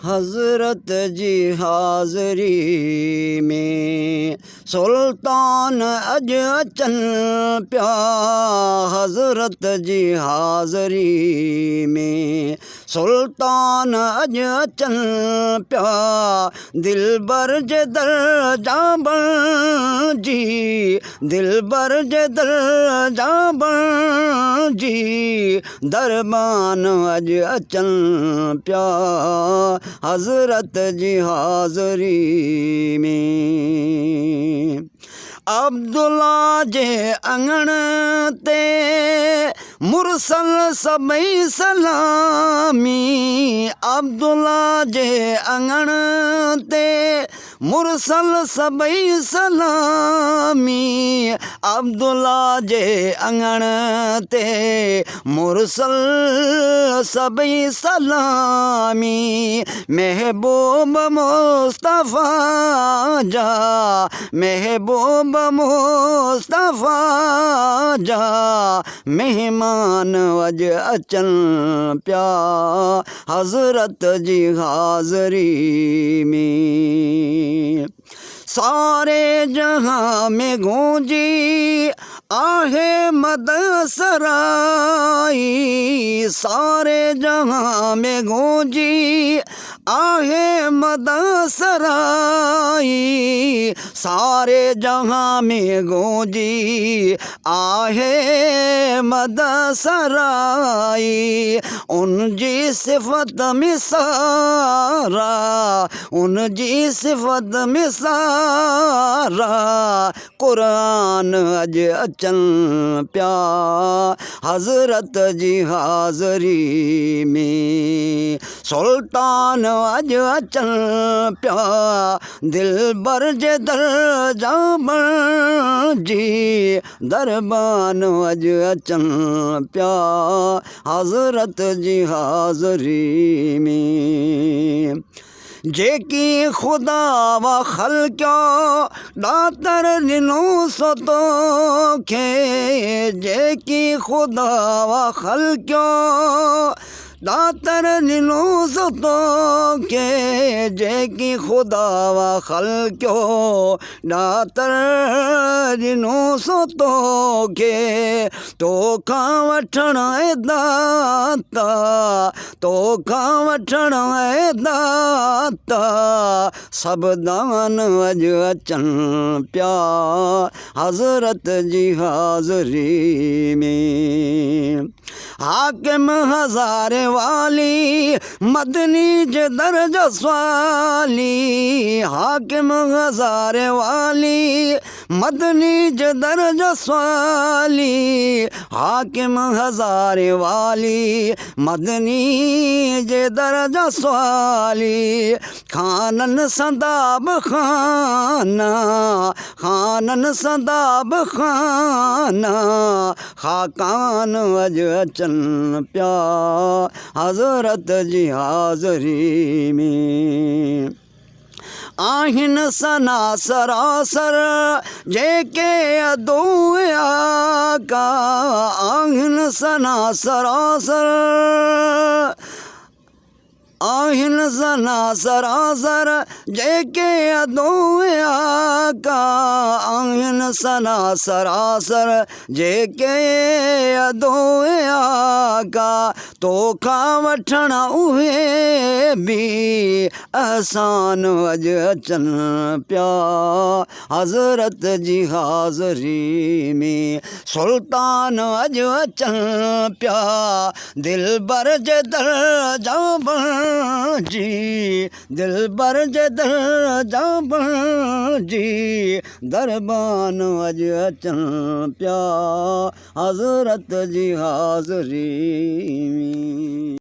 हज़रत जी हाज़री में सुल्तान अज अचन प्या। हज़रत जी हाज़री में सुल्तान अज अचन प्या। दिलबर जे दर जाबण जी, दिलबर जे दर जाबण जी दरबान अज अचन प्या। हज़रत जी हाज़री में अब्दुल्ला जे अंगण ते मुरसल सबई सलामी। अब्दुल्ला जे अंगण ते मुरसल सबई सलामी। अब्दुल्ला जे अंगण ते मुरसल सबई सलामी। महबूब मुस्तफ़ा जा, महबूब मुस्तफ़ा जा मेहमान अज अचन प्या। हज़रत जी हाज़री में सारे जहां में गूंजी आहे मदसराई। सारे जहां में गूंजी आहे मदसराई। सारे जहां में गूंजी आहे मदसराई। उनजी सिफ़त में सारा, उनजी सिफ़त में सारा क़ुरान अज अचन प्या। हज़रत जी हाज़री में सुल्तान अज अचन प्या। दिलबर जे दर जाबण जी दरबान अज अचन प्या। हज़रत जी हाज़री में जेकी खुदा व ख़ल्क़ो दातर ॾिनो सो तोखे। जेकी खुदा व ख़ल्क़ो दातर ॾिनो सो तोखे। जेकी खुदा व ख़ल्क़ो दातर ॾिनो सो तोखे। तोखां वठण ऐं दाता, तोखां वठण ऐं दाता सब दान अज अचन प्या। हज़रत जी हाज़री में हाकिम हज़ारे वाली मदनी जे दर्ज स्वाली। हाकिम हज़ारे वाली मदनी जे दर्ज स्वाली। हाकिम हज़ारे वाली मदनी जे दर्ज स्वाली। खानन सदाब खाना, खानन सदाब खाना खाकान अज अचन प्या। हज़रत जी हाज़री में आहिन सना सरासर जेके अदोए आका। आहिन सना सरासर, आहिन सना सरासर जेके अदोए आका। आहिन सना सरासर जेके अदोए आका। तोखां वठण उहे बि अहसान अज अचन प्या। हज़रत जी हाज़री में सुल्तान अज अचन प्या। दिलबर जे दर जाबण जी, दिलबर जे दर जाबण जी दरबान अज अचन प्या। हज़रत जी हाज़री में